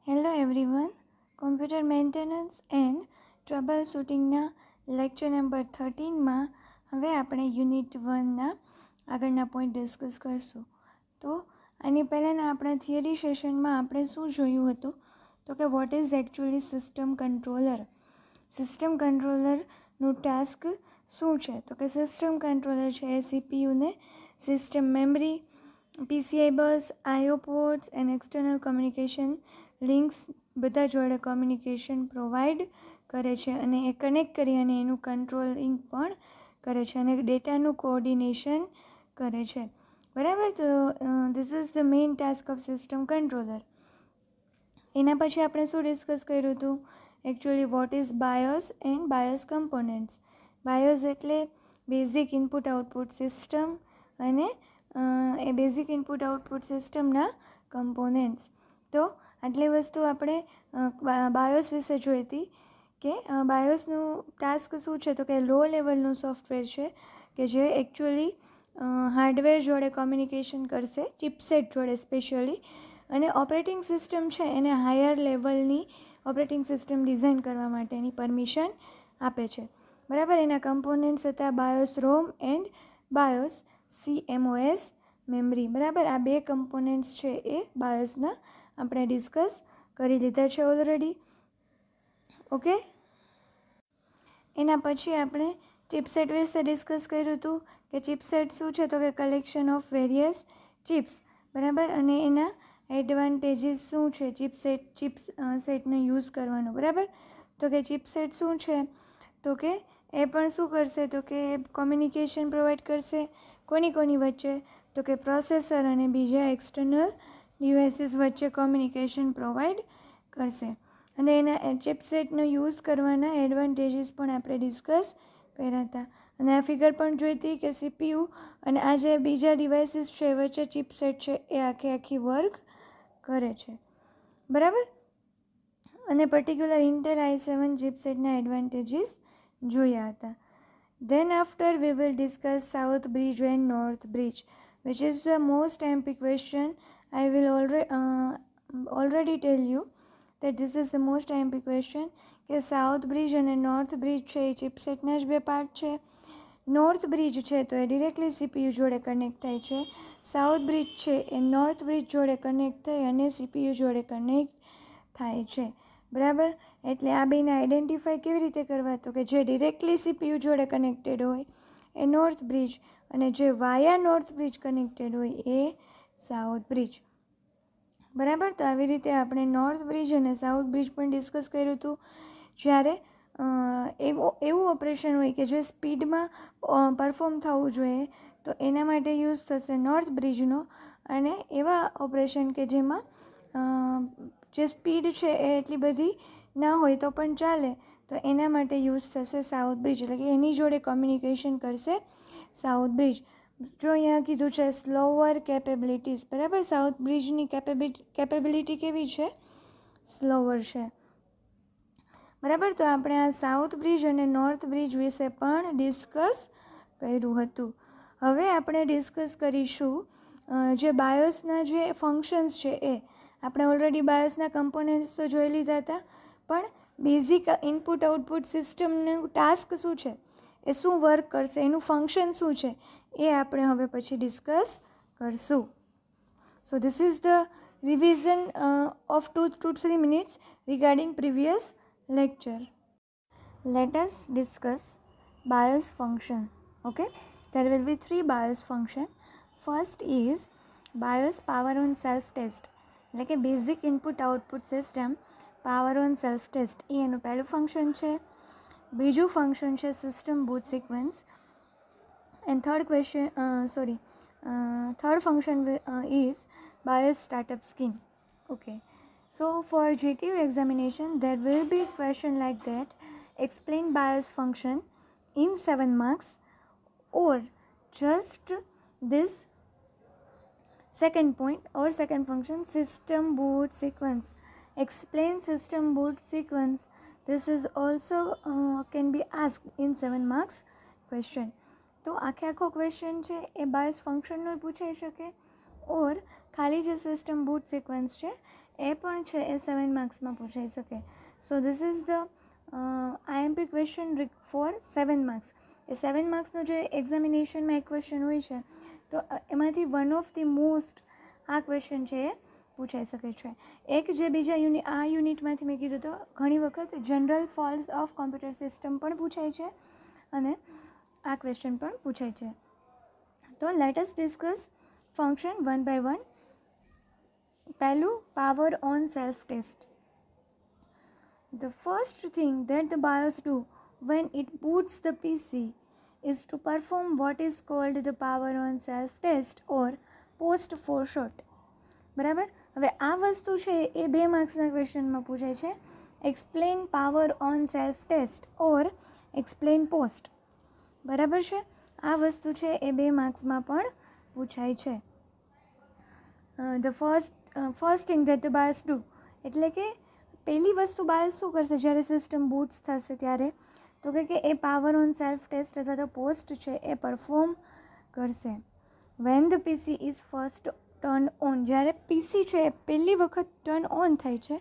Hello everyone, computer maintenance and trouble શૂટિંગના lecture number 13માં હવે આપણે યુનિટ 1ના આગળના પોઈન્ટ ડિસ્કસ કરશું. તો આની પહેલાંના આપણા થિયરી સેશનમાં આપણે શું જોયું હતું તો કે what is actually system controller. System કંટ્રોલરનું ટાસ્ક શું છે તો કે સિસ્ટમ કંટ્રોલર છે એ સીપીયુને system memory, PCI bus, IO ports and external communication links બધા જોડે કમ્યુનિકેશન પ્રોવાઈડ કરે છે અને એ કનેક્ટ કરી અને એનું કંટ્રોલિંગ પણ કરે છે અને ડેટાનું કોઓર્ડિનેશન કરે છે. બરાબર, તો this is the main task of system controller. એના પછી આપણે શું ડિસ્કસ કર્યું હતું? Actually what is BIOS and BIOS components. BIOS એટલે બેઝિક ઇનપુટ આઉટપુટ સિસ્ટમ અને એ બેઝિક ઇનપુટ આઉટપુટ સિસ્ટમના કમ્પોનન્ટ્સ. તો આટલી વસ્તુ આપણે બાયોસ વિશે જોઈ હતી કે બાયોસનું ટાસ્ક શું છે તો કે લો લેવલનું સોફ્ટવેર છે કે જે એકચ્યુઅલી હાર્ડવેર જોડે કમ્યુનિકેશન કરશે, ચિપસેટ જોડે સ્પેશિયલી, અને ઓપરેટિંગ સિસ્ટમ છે એને હાયર લેવલની ઓપરેટિંગ સિસ્ટમ ડિઝાઇન કરવા માટેની પરમિશન આપે છે. બરાબર, એના કમ્પોનન્ટ્સ હતા BIOS ROM and BIOS CMOS memory. બરાબર, આ બે કમ્પોનન્ટ્સ છે એ બાયોસના આપણે ડિસ્કસ કરી લીધા છે ઓલરેડી. ઓકે, એના પછી આપણે ચિપસેટ વિશે ડિસ્કસ કર્યું હતું કે ચિપસેટ શું છે તો કે કલેક્શન ઓફ વેરિયસ ચિપ્સ. બરાબર, અને એના એડવાન્ટેજીસ શું છે ચિપસેટનો યુઝ કરવાનો. બરાબર, તો કે ચિપસેટ શું છે તો કે એ પણ શું કરશે તો કે કોમ્યુનિકેશન પ્રોવાઈડ કરશે. કોની વચ્ચે તો કે પ્રોસેસર અને બીજા એક્સટર્નલ ડિવાઇસીસ વચ્ચે કોમ્યુનિકેશન પ્રોવાઈડ કરશે. અને એના ચિપસેટનો યુઝ કરવાના એડવાન્ટેજીસ પણ આપણે ડિસ્કસ કર્યા હતા. અને આ ફિગર પણ જોઈ હતી કે સીપીયુ અને આ જે બીજા ડિવાઇસીસ છે વચ્ચે ચિપસેટ છે એ આખી વર્ક કરે છે. બરાબર, અને પર્ટિક્યુલર ઇન્ટેલ i7 ચિપસેટના એડવાન્ટેજીસ જોયા હતા. Then after we will discuss South Bridge and North Bridge, which is the most MP question. I will already tell you that this is the most MP question કે south bridge અને north bridge છે એ ચિપસેટના જ બે part છે. North bridge છે તો એ directly CPU જોડે connect થાય છે. સાઉથ બ્રિજ છે એ નોર્થ બ્રિજ જોડે કનેક્ટ થઈ અને સીપીયુ જોડે કનેક્ટ થાય છે. બરાબર, એટલે આ બેને આઈડેન્ટિફાઈ કેવી રીતે કરવા તો કે જે ડિરેક્ટલી સીપીયુ જોડે કનેક્ટેડ હોય એ નોર્થ બ્રિજ અને જે વાયા નોર્થ બ્રિજ કનેક્ટેડ હોય એ સાઉથ બ્રિજ. બરાબર, તો આવી રીતે આપણે નોર્થ બ્રિજ અને સાઉથ બ્રિજ પણ ડિસ્કસ કર્યું હતું. જ્યારે એવું ઓપરેશન હોય કે જે સ્પીડમાં પરફોર્મ થવું જોઈએ તો એના માટે યુઝ થશે નોર્થ બ્રિજનો, અને એવા ઓપરેશન કે જેમાં જે સ્પીડ છે એ એટલી બધી ના હોય તો પણ ચાલે તો એના માટે યુઝ થશે સાઉથ બ્રિજ. એટલે કે એની જોડે કમ્યુનિકેશન કરશે સાઉથ બ્રિજ. જો અહીંયા કીધું છે સ્લોવર કેપેબિલિટીઝ. બરાબર, સાઉથ બ્રિજની કેપેબિલિટી કેવી છે? સ્લોવર છે. બરાબર, તો આપણે આ સાઉથ બ્રિજ અને નોર્થ બ્રિજ વિશે પણ ડિસ્કસ કર્યું હતું. હવે આપણે ડિસ્કસ કરીશું જે બાયોસના જે ફંક્શન્સ છે એ. આપણે ઓલરેડી બાયોસના કમ્પોનન્ટ્સ તો જોઈ લીધા હતા, પણ બેઝિક ઇનપુટ આઉટપુટ સિસ્ટમનું ટાસ્ક શું છે, એ શું વર્ક કરશે, એનું ફંક્શન શું છે એ આપણે હવે પછી ડિસ્કસ કરશું. So this is the revision of 2 to 3 minutes regarding previous lecture. Let us discuss BIOS function. Okay, there will be 3 BIOS function. First is BIOS power on self test, એટલે કે basic input output system power on self test, એ એનું પહેલું function છે. બીજું function છે system boot sequence. And third function is BIOS startup scheme. Okay, so for GTU examination there will be question like that: explain BIOS function in 7 marks, or just this second point or second function, system boot sequence. Explain system boot sequence. This is also can be asked in 7 marks question. તો આખો question છે એ BIOS ફંક્શનનો પૂછાઈ શકે, ઓર ખાલી જે system boot sequence છે એ પણ છે એ 7 માર્ક્સમાં પૂછાઈ શકે. So this is the IMP question for 7 marks. એ 7 માર્ક્સનો જે એક્ઝામિનેશનમાં એક ક્વેશ્ચન હોય છે તો એમાંથી વન ઓફ ધી મોસ્ટ આ ક્વેશ્ચન છે એ પૂછાઈ શકે છે. એક જે બીજા આ યુનિટમાંથી મેં કીધું તો ઘણી વખત general faults of computer system પણ પૂછાય છે અને આ ક્વેશ્ચન પણ પૂછાય છે. તો let us discuss function one by one. પહેલું, power on self test. The first thing that the BIOS do when it boots the PC is to perform what is called the power on self test or post for short. બરાબર. હવે આ વસ્તુ છે એ 2 માર્ક્સના ક્વેશ્ચનમાં પૂછાય છે. Explain power on self test or explain POST. બરાબર છે. આ વસ્તુ છે એ 2 માર્ક્સમાં પણ પૂછાય છે. The first thing that the bias do એટલે કે પહેલી વસ્તુ બાયસ શું કરશે જ્યારે સિસ્ટમ બૂટ્સ થશે ત્યારે, તો કે એ પાવર ઓન સેલ્ફ ટેસ્ટ અથવા તો પોસ્ટ છે એ પરફોર્મ કરશે. When the PC is first turn on, જ્યારે પીસી છે એ પહેલી વખત ટર્ન ઓન થાય છે,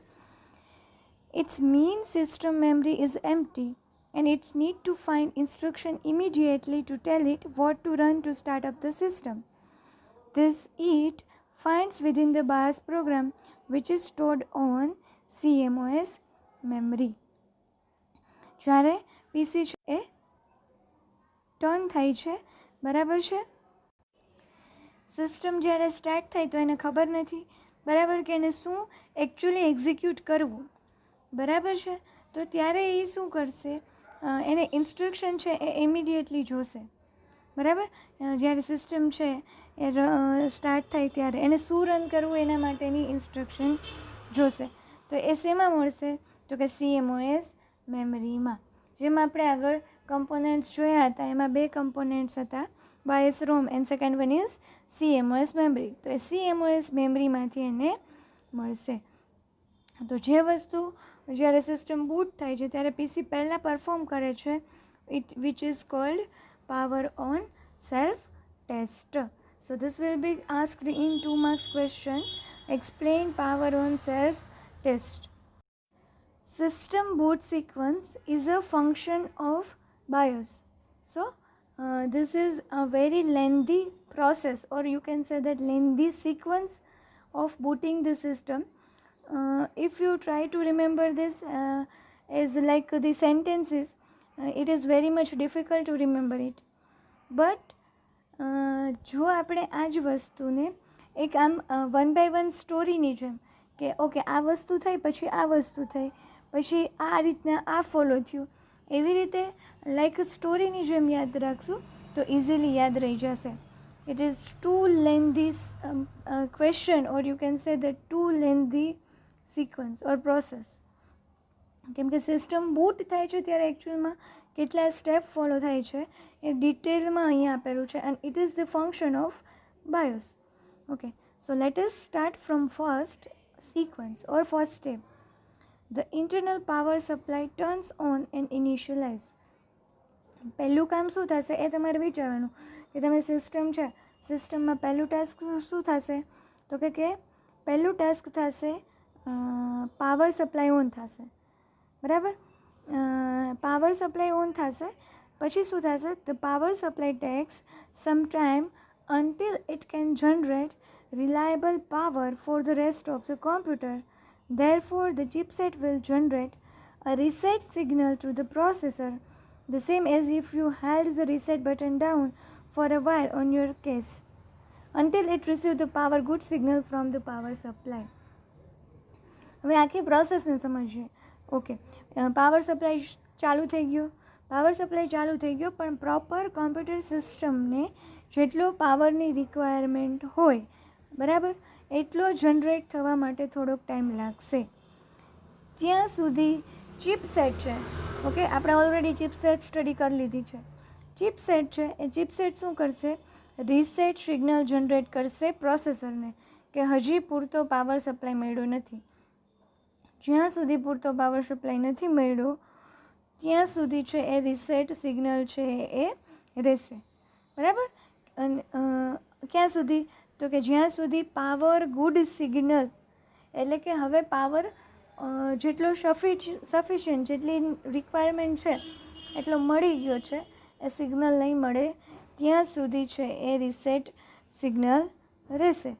it's mean system memory is empty and it's need to find instruction immediately to tell it what to run to start up the system. This it finds within the BIOS program which is stored on CMOS memory. જ્યારે PC છે એ turn થાય છે, બરાબર છે. System જ્યારે start થાય તો એને ખબર નથી, બરાબર, કે એને શું એકચ્યુઅલી એક્ઝિક્યુટ કરવું, બરાબર છે. તો ત્યારે એ શું કરશે, એને ઇન્સ્ટ્રક્શન છે એ ઇમિડિયેટલી જોશે, બરાબર. જ્યારે સિસ્ટમ છે એ સ્ટાર્ટ થાય ત્યારે એને શું રન કરવું એના માટેની ઇન્સ્ટ્રક્શન જોશે. તો એ શેમાં મળશે, તો કે CMOS મેમરીમાં. જેમ આપણે આગળ કમ્પોનન્ટ્સ જોયા હતા એમાં 2 કમ્પોનન્ટ્સ હતા, BIOS ROM and second one is CMOS memory. તો એ CMOS મેમરીમાંથી એને મળશે. તો જે વસ્તુ જ્યારે સિસ્ટમ બૂટ થાય છે ત્યારે PC પહેલાં પરફોર્મ કરે છે which is called power on self test. So this will be asked in 2 marks question. Explain power on self test. System boot sequence is a function of BIOS. So this is a very lengthy process, or you can say that lengthy sequence of booting the system. If you try to remember this as like the sentences, it is very much difficult to remember it. But જો આપણે આ જ વસ્તુને એક આમ 1 by 1 સ્ટોરીની જેમ કે okay આ વસ્તુ થઈ પછી આ વસ્તુ થઈ પછી આ રીતના આ ફોલો થયું, એવી રીતે લાઈક સ્ટોરીની જેમ યાદ રાખશું તો ઇઝીલી યાદ રહી જશે. It is too lengthy question, or you can say the too lengthy sequence or process. કેમ કે સિસ્ટમ બૂટ થાય છે ત્યારે એકચ્યુઅલમાં કેટલા સ્ટેપ ફોલો થાય છે એ ડિટેલમાં અહીંયા આપેલું છે, and it is the function of BIOS. Okay, so let us start from first sequence or first step. The internal power supply turns on and initialize. પહેલું કામ શું થશે એ તમારે વિચારવાનું કે તમે સિસ્ટમ છે, સિસ્ટમમાં પહેલું ટાસ્ક શું થશે, તો કે પહેલું ટાસ્ક થશે પાવર સપ્લાય ઓન થશે, બરાબર. પાવર સપ્લાય ઓન થશે પછી શું થશે, the power supply tax some time until it can generate reliable power for the rest of the computer. Therefore, the chipset will generate a reset signal to the processor, the same as if you held the reset button down for a while on your case until it receives the power good signal from the power supply. હવે આખી પ્રોસેસને સમજીએ. Okay, power supply ચાલુ થઈ ગયો, power supply ચાલુ થઈ ગયો, પણ પ્રોપર કોમ્પ્યુટર સિસ્ટમને જેટલો પાવરની રિક્વાયરમેન્ટ હોય, બરાબર, એટલો જનરેટ થવા માટે થોડોક ટાઈમ લાગશે. ત્યાં સુધી ચિપસેટ છે, ઓકે, આપણે ઓલરેડી ચિપસેટ સ્ટડી કરી લીધી છે. ચિપસેટ છે એ ચિપસેટ શું કરશે, રીસેટ સિગ્નલ જનરેટ કરશે પ્રોસેસરને કે હજી પૂરતો પાવર સપ્લાય મળ્યો નથી. જ્યાં સુધી પૂરતો પાવર સપ્લાય નથી મળ્યો ત્યાં સુધી છે એ રીસેટ સિગ્નલ છે એ રહેશે, બરાબર. અને ક્યાં સુધી, તો કે જ્યાં સુધી પાવર ગુડ સિગ્નલ એટલે કે હવે પાવર જેટલો સફિશિયન્ટ જેટલી રિક્વાયરમેન્ટ છે એટલો મળી ગયો છે. એ સિગ્નલ નહીં મળે ત્યાં સુધી છે એ રીસેટ સિગ્નલ રહેશે.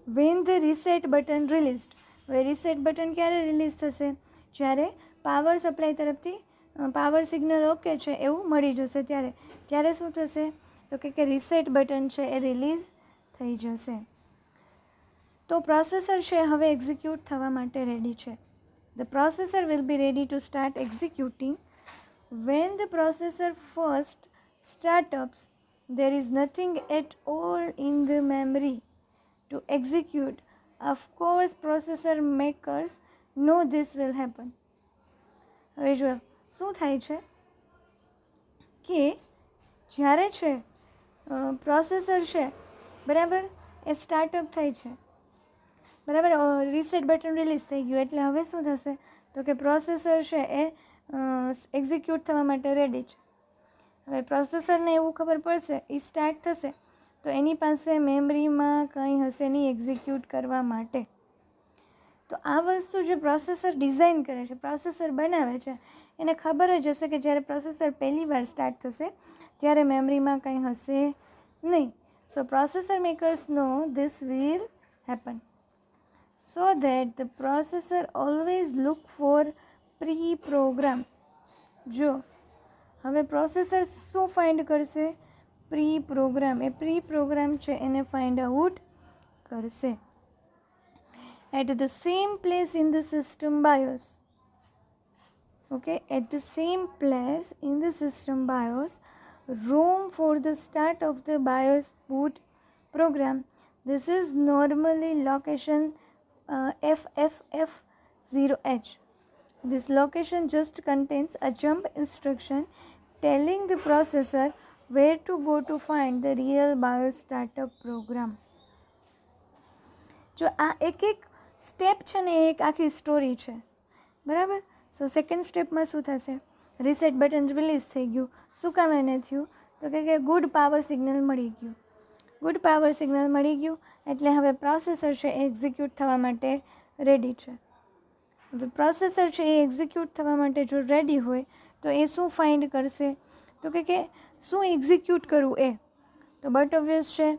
When the reset button released, હવે રીસેટ બટન ક્યારે રિલીઝ થશે? જ્યારે પાવર સપ્લાય તરફથી પાવર સિગ્નલ ઓકે છે એવું મળી જશે ત્યારે શું થશે? તો કે રીસેટ બટન છે એ રિલીઝ થઈ જશે. તો પ્રોસેસર છે હવે એક્ઝિક્યુટ થવા માટે રેડી છે. The processor will be ready to start executing when the processor first startups. There is nothing at all in the memory to execute. Of course processor makers know this will happen. હવે જો શું થાય છે કે જ્યારે છે processor છે બરાબર એ સ્ટાર્ટઅપ થાય છે બરાબર, રીસેટ બટન રિલીઝ થઈ ગયું એટલે હવે શું થશે? તો કે પ્રોસેસર છે એ એક્ઝિક્યુટ થવા માટે રેડી છે. હવે પ્રોસેસરને એવું ખબર પડશે એ સ્ટાર્ટ થશે તો એની પાસે મેમરીમાં કંઈ હશે નહીં એક્ઝિક્યુટ કરવા માટે. તો આ વસ્તુ જે પ્રોસેસર ડિઝાઇન કરે છે, પ્રોસેસર બનાવે છે, એને ખબર જ હશે કે જ્યારે પ્રોસેસર પહેલી વાર સ્ટાર્ટ થશે ત્યારે મેમરીમાં કંઈ હશે નહીં. So processor makers know this will happen so that the processor always look for preprogram. જો હવે પ્રોસેસર શું ફાઇન્ડ કરશે? પ્રી-પ્રોગ્રામ. એ પ્રી-પ્રોગ્રામ છે એને ફાઇન્ડ આઉટ કરશે. At the same place in the system BIOS. Okay, at the same place in the system BIOS room for the start of the BIOS boot program. This is normally location FFF0H. This location just contains a jump instruction telling the processor where to go to find the real BIOS startup program. જો આ એક step છે ને એક આખી story છે બરાબર. સો second સ્ટેપમાં શું થશે? રીસેટ બટન રિલીઝ થઈ ગયું. શું કામ એને થયું? તો કે ગુડ પાવર સિગ્નલ મળી ગયું. ગુડ પાવર સિગ્નલ મળી ગયું એટલે હવે પ્રોસેસર છે એ એક્ઝિક્યુટ થવા માટે રેડી છે. હવે પ્રોસેસર છે એ એક્ઝિક્યુટ થવા માટે જો રેડી હોય તો એ શું ફાઇન્ડ કરશે? તો કે શું એક્ઝિક્યુટ કરવું એ તો બટ ઓબ્વિયસ છે.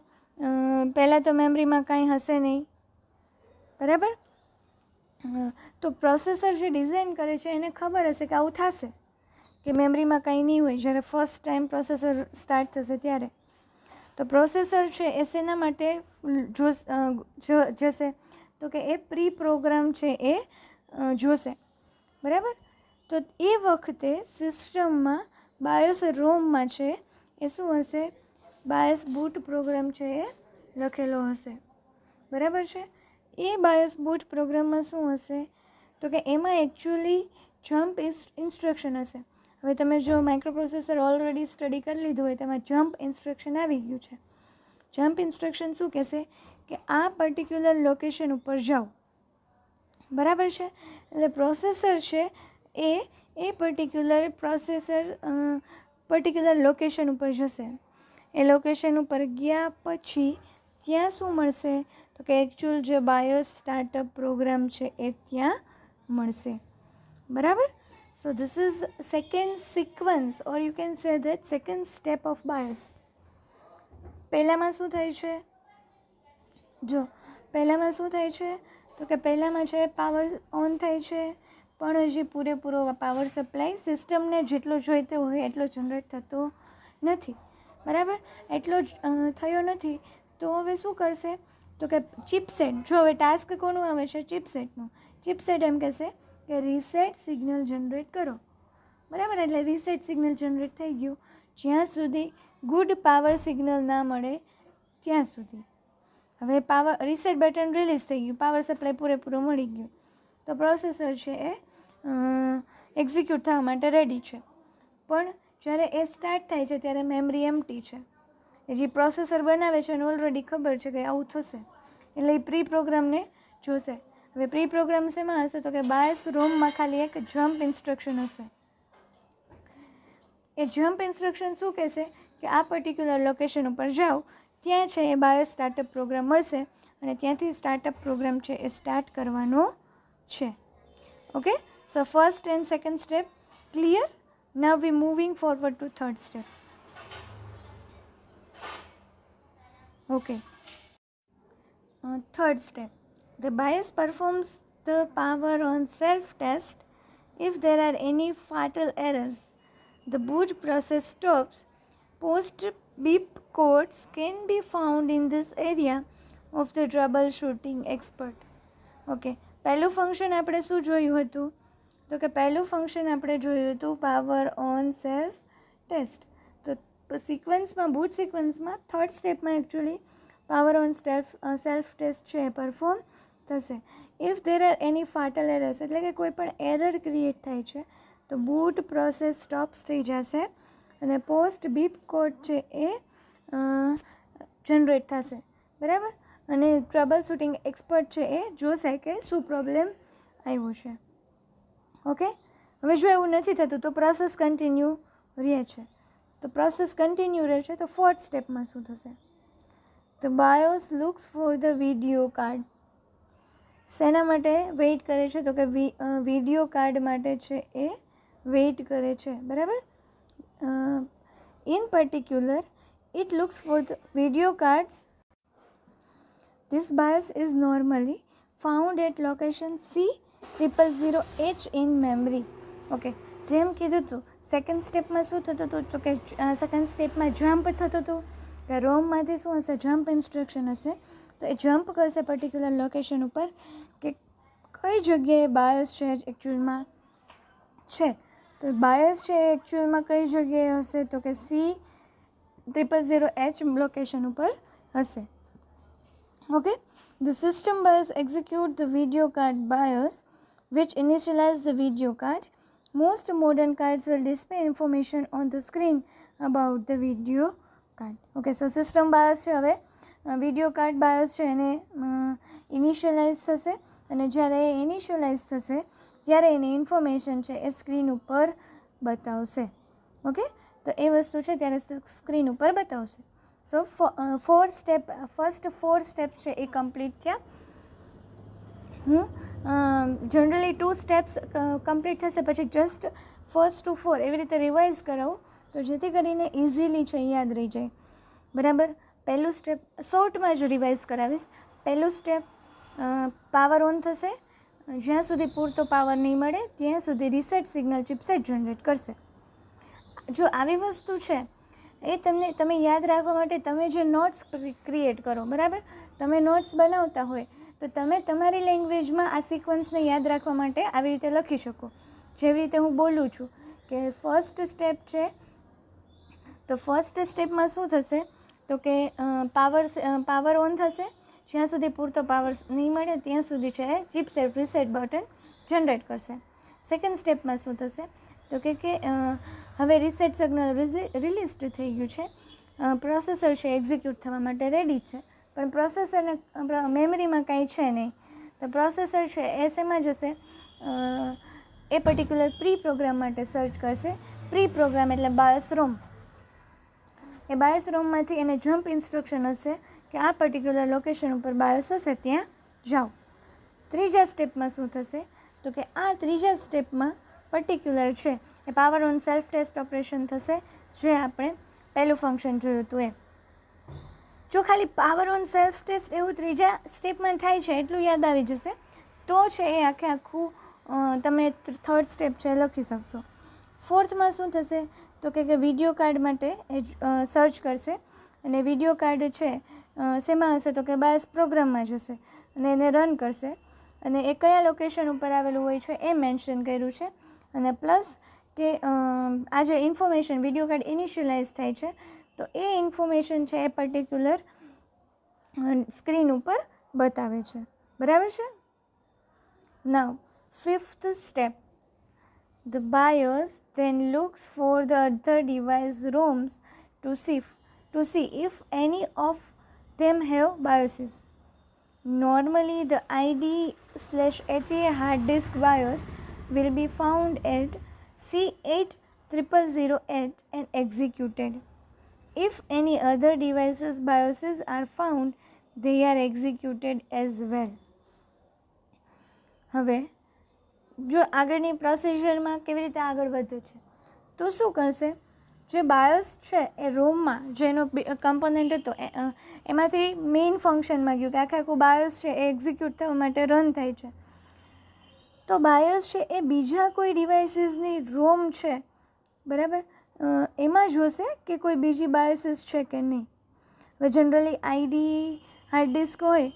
પહેલાં તો મેમરીમાં કાંઈ હશે નહીં બરાબર. તો પ્રોસેસર જે ડિઝાઇન કરે છે એને ખબર હશે કે આવું થશે કે મેમરીમાં કંઈ નહીં હોય જ્યારે ફર્સ્ટ ટાઈમ પ્રોસેસર સ્ટાર્ટ થશે ત્યારે. તો પ્રોસેસર છે એ શેના માટે જશે? તો કે એ પ્રી પ્રોગ્રામ છે એ જોશે બરાબર. તો એ વખતે સિસ્ટમમાં બાયોસ રોમમાં છે એ શું હશે? બાયોસ બૂટ પ્રોગ્રામ છે એ લખેલો હશે બરાબર છે. એ બાયોસ બૂટ પ્રોગ્રામમાં શું હશે? તો કે એમાં એકચ્યુઅલી જમ્પ ઇન્સ્ટ્રક્શન હશે. હવે તમે જો માઇક્રોપ્રોસેસર ઓલરેડી સ્ટડી કરી લીધું હોય તેમાં જમ્પ ઇન્સ્ટ્રક્શન આવી ગયું છે. જમ્પ ઇન્સ્ટ્રક્શન શું કહેશે કે આ પર્ટિક્યુલર લોકેશન ઉપર જાઓ બરાબર છે. એટલે પ્રોસેસર છે એ પર્ટિક્યુલર લોકેશન ઉપર જશે. એ લોકેશન ઉપર ગયા પછી ત્યાં શું મળશે? તો કે એકચ્યુઅલ જે બાયોસ સ્ટાર્ટઅપ પ્રોગ્રામ છે એ ત્યાં મળશે બરાબર. So this is second sequence or you can say that second step of BIOS. પહેલામાં શું થાય છે? જો પહેલામાં શું થાય છે તો કે પહેલામાં છે પાવર ઓન થાય છે પણ હજી પૂરેપૂરો પાવર સપ્લાય સિસ્ટમને જેટલો જોઈતો હોય એટલો જનરેટ થતો નથી બરાબર. એટલો થયો નથી તો હવે શું કરશે? તો કે ચિપસેટ, જો હવે ટાસ્ક કોનું આવે છે? ચિપસેટનું. ચિપસેટ એમ કહેશે કે રીસેટ સિગ્નલ જનરેટ કરો બરાબર. એટલે રીસેટ સિગ્નલ જનરેટ થઈ ગયું જ્યાં સુધી ગુડ પાવર સિગ્નલ ના મળે ત્યાં સુધી. હવે પાવર રીસેટ બટન રિલીઝ થઈ ગયું, પાવર સપ્લાય પૂરેપૂરો મળી ગયું તો પ્રોસેસર છે એ એક્ઝિક્યુટ થવા માટે રેડી છે. પણ જ્યારે એ સ્ટાર્ટ થાય છે ત્યારે મેમરી એમ્પ્ટી છે. એ જે પ્રોસેસર બનાવે છે એને ઓલરેડી ખબર છે કે આવું થશે એટલે એ પ્રી પ્રોગ્રામને જોશે. હવે પ્રી પ્રોગ્રામ શેમાં હશે? તો કે બાયોસ રોમમાં ખાલી એક જમ્પ ઇન્સ્ટ્રક્શન હશે. એ જમ્પ ઇન્સ્ટ્રક્શન શું કહેશે કે આ પર્ટિક્યુલર લોકેશન ઉપર જાઓ ત્યાં છે એ બાયોસ સ્ટાર્ટઅપ પ્રોગ્રામ મળશે અને ત્યાંથી સ્ટાર્ટઅપ પ્રોગ્રામ છે એ સ્ટાર્ટ કરવાનો છે. Okay, so first and second step clear. Now we moving forward to third step. Okay, third step. The BIOS performs the power on self-test. If there are any fatal errors, the boot process stops. Post-beep codes can be found in this area of the troubleshooting expert. Okay, પહેલું function આપણે શું જોયું હતું? તો કે પહેલું function આપણે જોયું હતું પાવર ઓન સેલ્ફ ટેસ્ટ. તો સિક્વન્સમાં બૂટ સિક્વન્સમાં થર્ડ સ્ટેપમાં actually power on self test છે એ પરફોર્મ થશે. If there are any fatal errors, એટલે કે કોઈ પણ એરર ક્રિએટ થાય છે તો બૂટ પ્રોસેસ સ્ટોપ્સ થઈ જશે અને પોસ્ટ બીપ કોડ છે એ જનરેટ થશે. બરાબર, અને ટ્રબલ શૂટિંગ એક્સપર્ટ છે એ જોશે કે શું પ્રોબ્લેમ આવ્યો છે. ઓકે, હવે જો એવું નથી થતું તો પ્રોસેસ કન્ટિન્યુ રહે છે. તો પ્રોસેસ કન્ટિન્યુ રહે છે તો ફોર્થ સ્ટેપમાં શું થશે? તો BIOS looks for the video card. શેના માટે વેઇટ કરે છે? તો કે વિડીયો કાર્ડ માટે છે એ વેઇટ કરે છે. બરાબર, in particular it looks for the video cards. This BIOS is normally found at location C000H in memory. Okay, જેમ કીધું હતું સેકન્ડ સ્ટેપમાં શું થતું હતું? તો કે સેકન્ડ સ્ટેપમાં જમ્પ થતું હતું કે રોમમાંથી શું હશે? જમ્પ ઇન્સ્ટ્રક્શન હશે. તો એ જમ્પ કરશે પર્ટિક્યુલર લોકેશન ઉપર કે કઈ જગ્યાએ બાયોસ છે એકચ્યુઅલમાં છે. તો બાયોસ છે એકચ્યુઅલમાં કઈ જગ્યાએ હશે? તો કે C000H લોકેશન ઉપર હશે. Okay, the system BIOS execute the video card BIOS which initialize the video card. Most modern cards will display information on the screen about the video card. Okay, so system BIOS છે હવે video card BIOS છે એને initialize થશે અને જ્યારે એ initialize થશે ત્યારે એની information છે એ સ્ક્રીન ઉપર બતાવશે. ઓકે, તો એ વસ્તુ છે ત્યારે સ્ક્રીન ઉપર બતાવશે. સો ફર્સ્ટ 4 સ્ટેપ્સ છે એ કમ્પ્લીટ થયા. જનરલી 2 સ્ટેપ્સ કમ્પ્લીટ થશે પછી જસ્ટ ફર્સ્ટ ટુ 4 એવી રીતે રિવાઇઝ કરાવું તો જેથી કરીને ઇઝીલી છે યાદ રહી જાય. બરાબર, પહેલું સ્ટેપ શોર્ટમાં જ રિવાઇઝ કરાવીશ. પહેલું સ્ટેપ પાવર ઓન થશે, જ્યાં સુધી પૂરતો પાવર નહીં મળે ત્યાં સુધી રીસેટ સિગ્નલ ચિપસેટ જનરેટ કરશે. જો આવી વસ્તુ છે એ તમે યાદ રાખવા માટે તમે જે નોટ્સ ક્રિએટ કરો, બરાબર, તમે નોટ્સ બનાવતા હોય તો તમે તમારી લેંગ્વેજમાં આ સિક્વન્સને યાદ રાખવા માટે આવી રીતે લખી શકો. જેવી રીતે હું બોલું છું કે ફર્સ્ટ સ્ટેપ છે તો ફર્સ્ટ સ્ટેપમાં શું થશે? તો કે પાવર ઓન થશે, જ્યાં સુધી પૂરતો પાવર નહીં મળે ત્યાં સુધી છે એ ચિપસેટ રીસેટ બટન જનરેટ કરશે. સેકન્ડ સ્ટેપમાં શું થશે? તો કે હવે રીસેટ સિગ્નલ રિલીઝ થઈ ગયું છે, પ્રોસેસર છે એક્ઝિક્યુટ થવા માટે રેડી છે, પણ પ્રોસેસરને મેમરીમાં કાંઈ છે નહીં. તો પ્રોસેસર છે એ શેમાં જશે? એ પર્ટિક્યુલર પ્રી પ્રોગ્રામ માટે સર્ચ કરશે. પ્રી પ્રોગ્રામ એટલે બાયોસ રોમ. એ બાયોસ રોમમાંથી એને જમ્પ ઇન્સ્ટ્રક્શન હશે કે આ પર્ટિક્યુલર લોકેશન ઉપર બાયોસ હશે ત્યાં જાઓ. ત્રીજા સ્ટેપમાં શું થશે? તો કે આ ત્રીજા સ્ટેપમાં પર્ટિક્યુલર છે એ power on self test operation થશે, જે આપણે પહેલું ફંક્શન જોયું હતું એ. જો ખાલી પાવર ઓન સેલ્ફ ટેસ્ટ એવું ત્રીજા સ્ટેપમાં થાય છે એટલું યાદ આવી જશે તો છે એ આખું તમે થર્ડ સ્ટેપ છે લખી શકશો. ફોર્થમાં શું થશે? તો કે વિડીયો કાર્ડ માટે એ સર્ચ કરશે અને વિડીયો કાર્ડ છે શેમાં હશે? તો કે બાયોસ પ્રોગ્રામમાં જશે અને એને રન કરશે અને એ કયા લોકેશન ઉપર આવેલું હોય છે એ મેન્શન કર્યું છે. અને પ્લસ કે આ જે ઇન્ફોર્મેશન વિડીયો કાર્ડ ઇનિશિયલાઇઝ થાય છે તો એ ઇન્ફોર્મેશન છે એ પર્ટિક્યુલર સ્ક્રીન ઉપર બતાવે છે. બરાબર છે? Now fifth step, the BIOS then looks for the other device ROMs to see if any of them have BIOSes. Normally the ID/HA hard disk BIOS will be found at C8000H and executed. If any other devices BIOSes are found, they are executed as well. હવે જો આગળની પ્રોસિજરમાં કેવી રીતે આગળ વધે છે તો શું કરશે, જે બાયોસ છે એ રોમમાં જેનો કમ્પોનન્ટ હતો એમાંથી મેઇન ફંક્શનમાં ગયું કે આખું બાયોસ છે એ એક્ઝિક્યુટ થવા માટે રન થાય છે. તો બાયોસ છે એ બીજા કોઈ ડિવાઇસીસની રોમ છે બરાબર એમાં જોશે કે કોઈ બીજી બાયોસીસ છે કે નહીં. હવે જનરલી આઈડી હાર્ડ ડિસ્ક હોય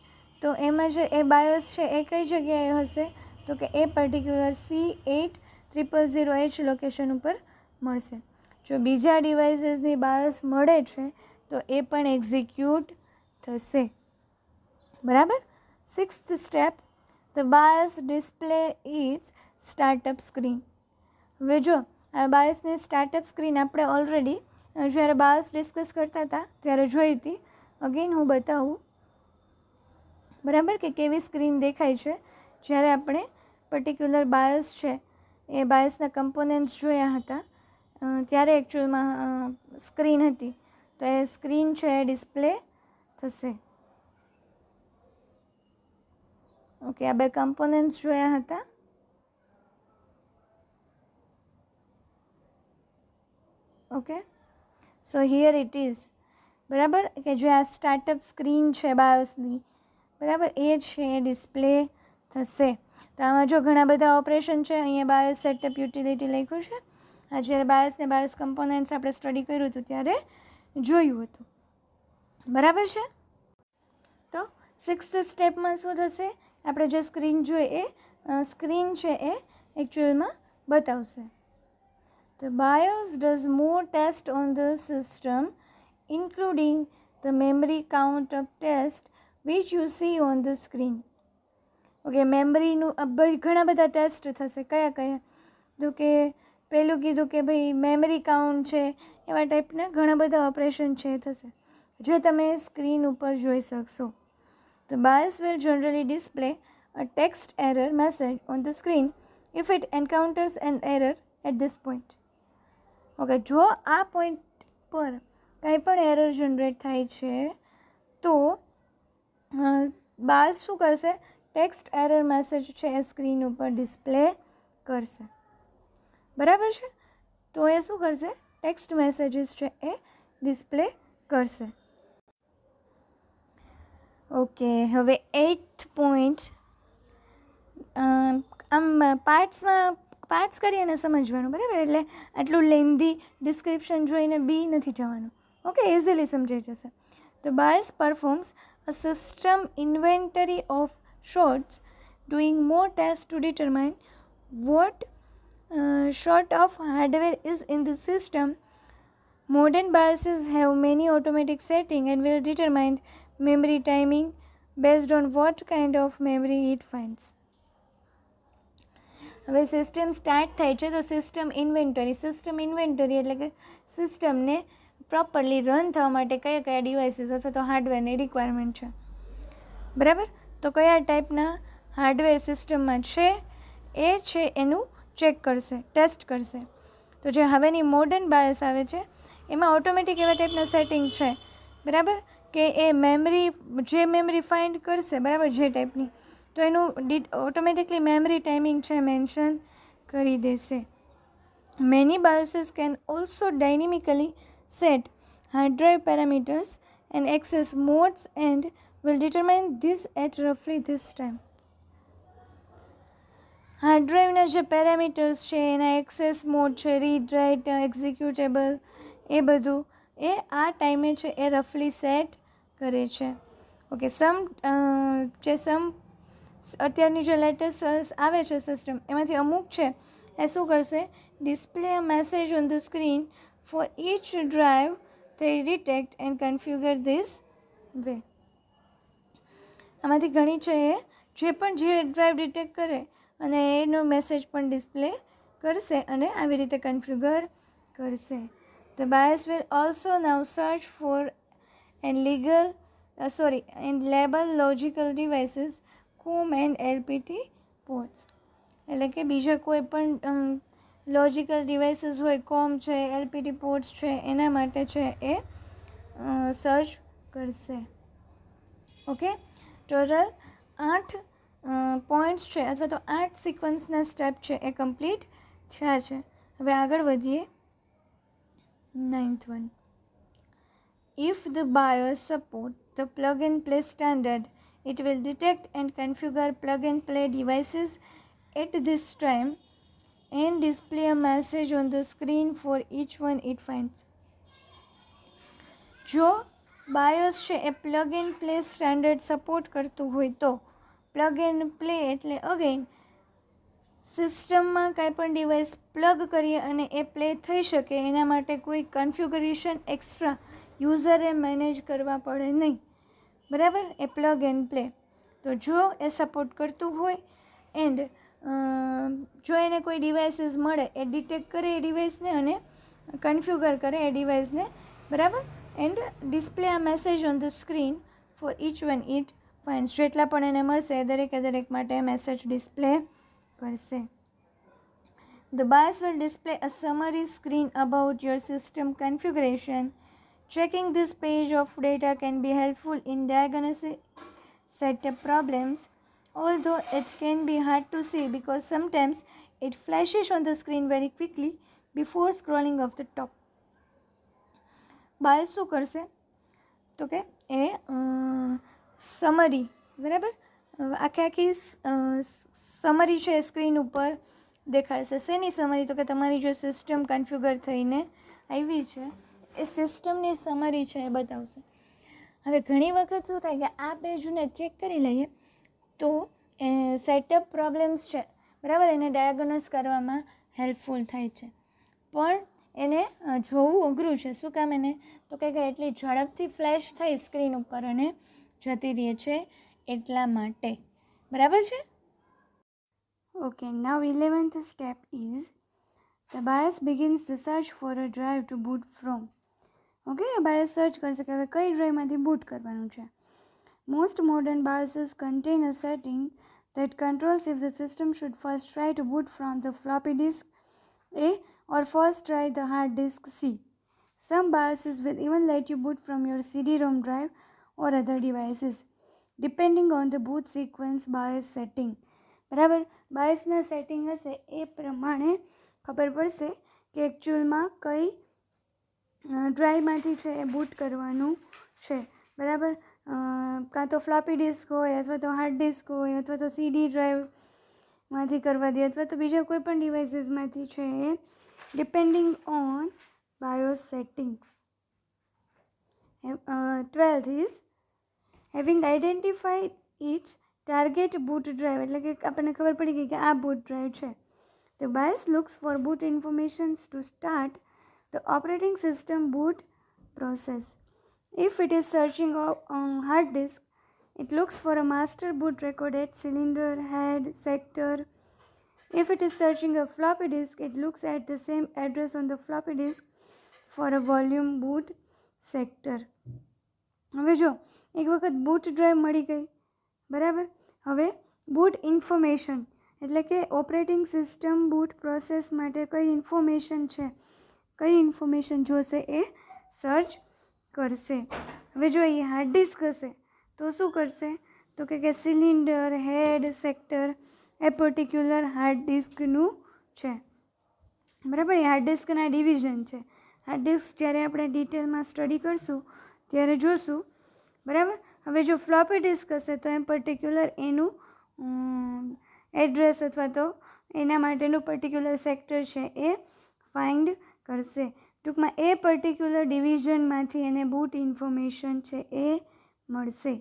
તો એમાં જે એ બાયોસ છે એ કઈ જગ્યાએ હશે તો કે એ પર્ટિક્યુલર C8000H લોકેશન ઉપર મળશે. જો બીજા ડિવાઇસીસની બાયોસ મળે છે તો એ પણ એક્ઝિક્યુટ થશે બરાબર. 6th step, the BIOS display its startup screen. હવે જો આ બાયોસની સ્ટાર્ટઅપ સ્ક્રીન આપણે ઓલરેડી જ્યારે બાયોસ ડિસ્કસ કરતા હતા ત્યારે જોઈ હતી. અગેન હું બતાવું બરાબર કે કેવી સ્ક્રીન દેખાય છે જ્યારે આપણે પર્ટિક્યુલર બાયોસ છે એ બાયોસના કમ્પોનન્ટ્સ જોયા હતા ત્યારે એકચ્યુઅલમાં સ્ક્રીન હતી. તો એ સ્ક્રીન છે એ ડિસ્પ્લે થશે. ઓકે, આ બે કમ્પોનન્ટ્સ જોયા હતા. Okay, so here it is બરાબર કે જે આ સ્ટાર્ટઅપ સ્ક્રીન છે બાયોસની બરાબર એ છે એ ડિસ્પ્લે થશે. તો આમાં જો ઘણા બધા ઓપરેશન છે. અહીંયા બાયોસ સેટઅપ યુટિલિટી લખ્યું છે. આ જ્યારે બાયોસને બાયોસ કમ્પોનન્ટ્સ આપણે સ્ટડી કર્યું હતું ત્યારે જોયું હતું બરાબર છે. તો 6th સ્ટેપમાં શું થશે, આપણે જે સ્ક્રીન જોઈએ એ સ્ક્રીન છે એ એકચ્યુઅલમાં બતાવશે. The BIOS does more tests on the system, including the memory count of test which you see on the screen. Okay, મેમરીનું ઘણા બધા ટેસ્ટ થશે. કયા કયા તો કે પહેલું કીધું કે ભાઈ મેમરી કાઉન્ટ છે, એવા ટાઈપના ઘણા બધા ઓપરેશન છે થશે જે તમે સ્ક્રીન ઉપર જોઈ શકશો. The BIOS will generally display a text error message on the screen if it encounters an error at this point. Okay, જો આ પોઈન્ટ પર કંઈ પણ એરર જનરેટ થાય છે તો BIOS શું કરશે, ટેક્સ્ટ એરર મેસેજ છે એ સ્ક્રીન ઉપર ડિસ્પ્લે કરશે બરાબર છે. તો એ શું કરશે, ટેક્સ્ટ મેસેજીસ છે એ ડિસ્પ્લે કરશે. ઓકે, હવે 8th પોઈન્ટ, આમ પાર્ટ્સ કરીને સમજવાનું બરાબર, એટલે આટલું લેન્ધી ડિસ્ક્રિપ્શન જોઈને બી નથી જવાનું. ઓકે, ઇઝીલી સમજાઈ જશે. The BIOS performs a system inventory of sorts, doing more tests to determine what sort of hardware is in the system. Modern BIOSes have many automatic settings and will determine memory timing based on what kind of memory it finds. હવે system start થાય છે તો system inventory એટલે કે સિસ્ટમને properly run થવા માટે કયા કયા ડિવાઇસીસ અથવા તો હાર્ડવેરની રિક્વાયરમેન્ટ છે બરાબર. તો કયા ટાઈપના હાર્ડવેર સિસ્ટમમાં છે એ છે એનું ચેક કરશે, ટેસ્ટ કરશે. તો જે હવેની મોડર્ન બાયોસ આવે છે એમાં ઓટોમેટિક એવા ટાઈપના સેટિંગ છે બરાબર કે એ જે મેમરી ફાઇન્ડ કરશે બરાબર જે ટાઈપની, તો એનું ઓટોમેટિકલી મેમરી ટાઈમિંગ છે મેન્શન કરી દેશે. Many BIOSes can also dynamically set hard drive parameters and access modes and will determine this at roughly this time. Hard ડ્રાઈવના જે પેરામીટર્સ છે એના એક્સેસ મોડ છે, રીડ રાઇટ એક્ઝિક્યુટેબલ એ બધું એ આ ટાઈમે છે એ રફલી સેટ કરે છે. ઓકે, અત્યારની જે લેટેસ્ટ આવે છે સિસ્ટમ એમાંથી અમુક છે એ શું કરશે, display a message on the screen for each drive they detect and configure this way. આમાંથી ઘણી છે એ જે ડ્રાઈવ ડિટેક્ટ કરે અને એનો મેસેજ પણ ડિસ્પ્લે કરશે અને આવી રીતે કન્ફિગર કરશે. The BIOS will also now search for and label logical devices, COM and LPT ports. એટલે કે બીજા કોઈ પણ લોજિકલ ડિવાઇસીસ હોય, કોમ છે, એલપીટી પોર્ટ્સ છે, એના માટે છે એ સર્ચ કરશે. ઓકે, ટોટલ 8 પોઈન્ટ્સ છે અથવા તો 8 સિક્વન્સના સ્ટેપ છે એ કમ્પ્લીટ થયા છે. હવે આગળ વધીએ. 9th one. If the BIOS support the plug and play standard, it will detect and configure plug and play devices at this time and display a message on the screen for each one it finds. જો BIOS છે એ plug and play standard support કરતું હોય તો plug and play એટલે again સિસ્ટમમાં કાંઈ પણ ડિવાઇસ પ્લગ કરીએ અને એ પ્લે થઈ શકે, એના માટે કોઈ કન્ફિગરેશન એક્સ્ટ્રા યુઝરે મેનેજ કરવા પડે નહીં. બરાબર, એ પ્લગ એન્ડ પ્લે. તો જો એ સપોર્ટ કરતું હોય એન્ડ જો એને કોઈ ડિવાઇસીસ મળે એ ડિટેક્ટ કરે એ ડિવાઇસને અને કન્ફિગર કરે એ ડિવાઇસને. બરાબર, એન્ડ ડિસ્પ્લે આ message on the screen for each one it finds. જેટલા પણ એને મળશે દરેક માટે મેસેજ ડિસ્પ્લે કરશે. The BIOS will display a summary screen about your system configuration. Checking this page of data can be helpful in diagnosing setup problems, although it can be hard to see because sometimes it flashes on the screen very quickly before scrolling off the top. BIOS શું કરશે તો કે એ summary, બરાબર, આખી summary છે એ screen ઉપર દેખાડશે. શેની summary તો કે તમારી જો સિસ્ટમ કન્ફિગર થઈને આવી છે એ સિસ્ટમની સમરી છે એ બતાવશે. હવે ઘણી વખત શું થાય કે આ પેજને ચેક કરી લઈએ તો એ સેટઅપ પ્રોબ્લેમ્સ છે, બરાબર, એને ડાયગ્નોસ કરવામાં હેલ્પફુલ થાય છે, પણ એને જોવું અઘરું છે. શું કામ? એને તો કે એટલી ઝડપથી ફ્લેશ થઈ સ્ક્રીન ઉપર અને જતી રહે છે એટલા માટે. બરાબર છે? Okay, now 11th step is the BIOS begins the search for a drive to boot from. Okay, BIOS search કરશે કે હવે કઈ ડ્રાઈવમાંથી બૂટ કરવાનું છે. Most modern BIOSes contain a setting that controls if the system should first try to boot from the floppy disk A or first try the hard disk C. Some BIOSes will even let you boot from your CD-ROM drive or other devices, depending on the boot sequence BIOS setting. બરાબર, બાયોસના setting હશે એ પ્રમાણે ખબર પડશે કે એકચ્યુઅલમાં કઈ ડ્રાઈવમાંથી છે એ boot કરવાનું છે. બરાબર, કાં તો ફ્લોપી ડિસ્ક હોય અથવા તો હાર્ડ ડિસ્ક હોય અથવા તો CD ડ્રાઈવમાંથી કરવા દે અથવા તો બીજા કોઈ પણ ડિવાઇસીસમાંથી છે એ depending on BIOS settings. 12th is having identified its target boot drive, એટલે કે આપણને ખબર પડી ગઈ કે આ બૂટ ડ્રાઈવ છે. The BIOS looks for boot information to start the operating system boot process. If it is searching on hard disk, it looks for a master boot record at cylinder, head, sector. If it is searching a floppy disk, it looks at the same address on the floppy disk for a volume boot sector. હવે જો એક વખત boot drive મળી ગઈ, બરાબર, હવે boot information એટલે કે ઓપરેટિંગ સિસ્ટમ બૂટ પ્રોસેસ માટે કઈ ઇન્ફોર્મેશન છે, કઈ ઇન્ફોર્મેશન જોશે એ સર્ચ કરશે. હવે જો એ હાર્ડ ડિસ્ક હશે તો શું કરશે તો કે સિલિન્ડર, હેડ, સેક્ટર એ પર્ટિક્યુલર હાર્ડ ડિસ્કનું છે. બરાબર, એ હાર્ડ ડિસ્કના ડિવિઝન છે. હાર્ડ ડિસ્ક જ્યારે આપણે ડિટેલમાં સ્ટડી કરશું ત્યારે જોશું. બરાબર, હવે જો ફ્લોપી ડિસ્ક હશે તો એ પર્ટિક્યુલર એનું એડ્રેસ અથવા તો એના માટેનું પર્ટિક્યુલર સેક્ટર છે એ ફાઇન્ડ કરશે. ટૂંકમાં એ પર્ટિક્યુલર ડિવિઝનમાંથી એને બૂટ ઇન્ફોર્મેશન છે એ મળશે.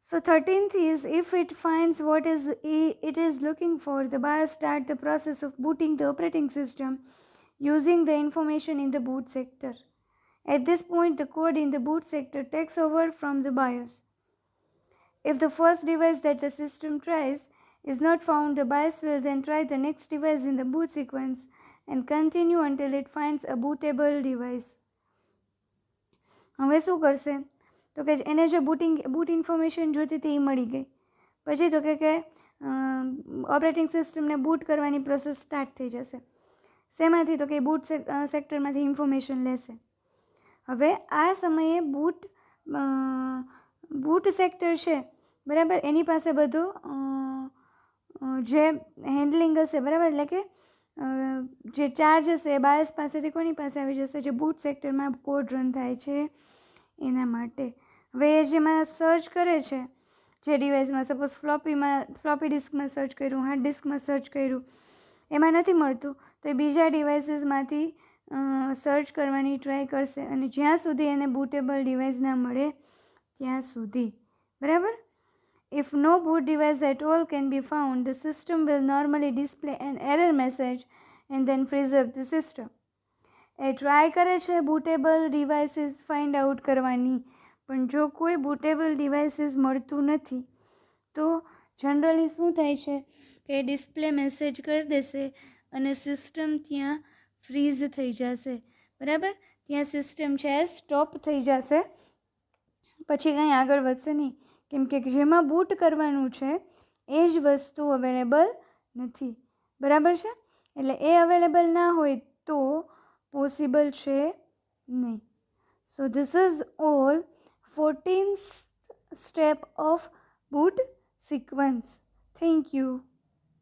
So 13th is if it finds what it is looking for, the BIOS start the process of booting the operating system using the information in the boot sector. At this point, the code in the boot sector takes over from the BIOS. If the first device that the system tries is not found, the BIOS will then try the next device in the boot sequence and continue until it finds a bootable device. હવે શું કરશે તો કે એને જે boot information જોતી હતી એ મળી ગઈ, પછી તો કે ઓપરેટિંગ સિસ્ટમને બૂટ કરવાની પ્રોસેસ સ્ટાર્ટ થઈ જશે. શેમાંથી તો કે બૂટ સેક્ટરમાંથી ઇન્ફોર્મેશન લેશે. હવે આ સમયે બૂટ બૂટ સેક્ટર છે બરાબર, એની પાસે બધું જે હેન્ડલિંગ હશે બરાબર, એટલે કે જે ચાર્જ હશે એ બાયસ પાસેથી કોની પાસે આવી જશે, જે બૂટ સેક્ટરમાં કોડ રન થાય છે એના માટે. હવે એ જેમાં સર્ચ કરે છે જે ડિવાઇસમાં, સપોઝ ફ્લોપી ડિસ્કમાં સર્ચ કર્યું, હાર્ડ ડિસ્કમાં સર્ચ કર્યું, એમાં નથી મળતું તો એ બીજા ડિવાઇસીસમાંથી સર્ચ કરવાની ટ્રાય કરશે, અને જ્યાં સુધી એને બૂટેબલ ડિવાઇસ ના મળે ત્યાં સુધી બરાબર. If no boot device at all can be found, the system will normally display an error message and then freeze up the system. A try કરે છે બૂટેબલ ડિવાઇસીસ ફાઇન્ડ આઉટ કરવાની, પણ જો કોઈ બૂટેબલ ડિવાઇસીસ મળતું નથી તો જનરલી શું થાય છે કે ડિસ્પ્લે મેસેજ કરી દેશે અને સિસ્ટમ ત્યાં ફ્રીઝ થઈ જશે બરાબર, ત્યાં સિસ્ટમ છે સ્ટોપ થઈ જશે, પછી કંઈ આગળ વધશે નહીં, કેમ કે જેમાં બૂટ કરવાનું છે એ જ વસ્તુ અવેલેબલ નથી બરાબર છે. એટલે એ અવેલેબલ ના હોય તો પોસિબલ છે નહીં. સો this is all 14th step of boot sequence. Thank you.